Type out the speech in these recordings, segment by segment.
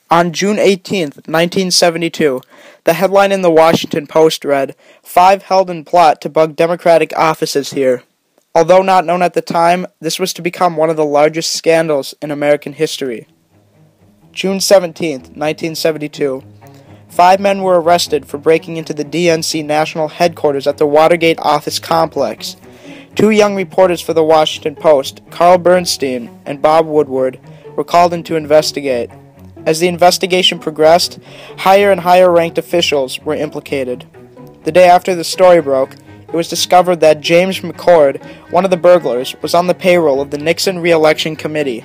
On June 18, 1972, the headline in the Washington Post read, "Five held in plot to bug Democratic offices here." Although not known at the time, this was to become one of the largest scandals in American history. June 17, 1972. Five men were arrested for breaking into the DNC national headquarters at the Watergate office complex. Two young reporters for the Washington Post, Carl Bernstein and Bob Woodward, were called in to investigate. As the investigation progressed, higher and higher ranked officials were implicated. The day after the story broke, it was discovered that James McCord, one of the burglars, was on the payroll of the Nixon Re-Election Committee.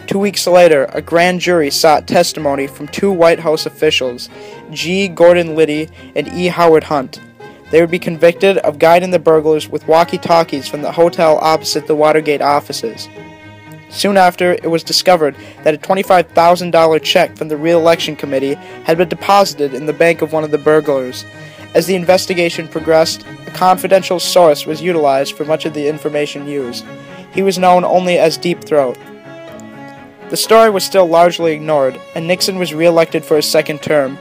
2 weeks later, a grand jury sought testimony from two White House officials, G. Gordon Liddy and E. Howard Hunt. They would be convicted of guiding the burglars with walkie-talkies from the hotel opposite the Watergate offices. Soon after, it was discovered that a $25,000 check from the Re-Election Committee had been deposited in the bank of one of the burglars. As the investigation progressed, a confidential source was utilized for much of the information used. He was known only as Deep Throat. The story was still largely ignored, and Nixon was re-elected for his second term.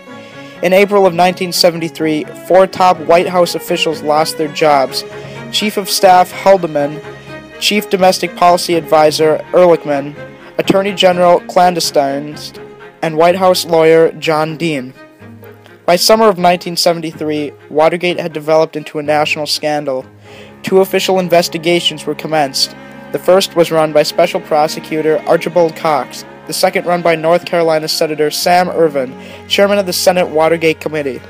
In April of 1973, four top White House officials lost their jobs: Chief of Staff Haldeman, Chief Domestic Policy Advisor Ehrlichman, Attorney General Clandestine, and White House lawyer John Dean. By summer of 1973, Watergate had developed into a national scandal. Two official investigations were commenced. The first was run by Special Prosecutor Archibald Cox, the second run by North Carolina Senator Sam Ervin, chairman of the Senate Watergate Committee.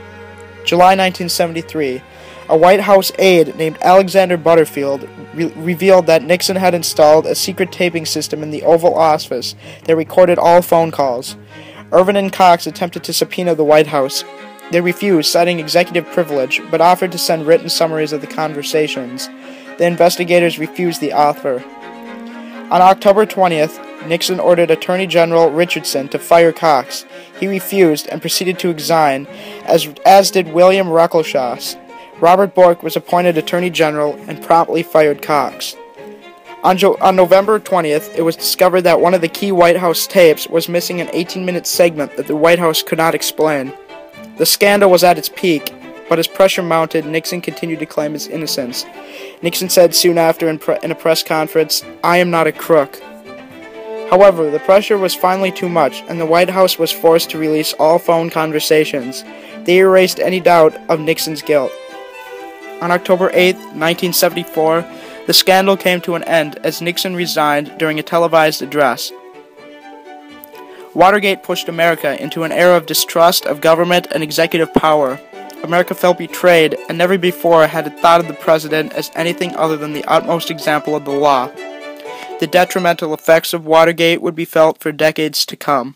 July 1973, a White House aide named Alexander Butterfield revealed that Nixon had installed a secret taping system in the Oval Office that recorded all phone calls. Ervin and Cox attempted to subpoena the White House. They refused, citing executive privilege, but offered to send written summaries of the conversations. The investigators refused the offer. On October 20th, Nixon ordered Attorney General Richardson to fire Cox. He refused and proceeded to resign, as did William Ruckelshaus. Robert Bork was appointed Attorney General and promptly fired Cox. On November 20th, it was discovered that one of the key White House tapes was missing an 18-minute segment that the White House could not explain. The scandal was at its peak, but as pressure mounted, Nixon continued to claim his innocence. Nixon said soon after in a press conference, "I am not a crook." However, the pressure was finally too much, and the White House was forced to release all phone conversations. They erased any doubt of Nixon's guilt. On October 8, 1974, the scandal came to an end as Nixon resigned during a televised address. Watergate pushed America into an era of distrust of government and executive power. America felt betrayed, and never before had it thought of the president as anything other than the utmost example of the law. The detrimental effects of Watergate would be felt for decades to come.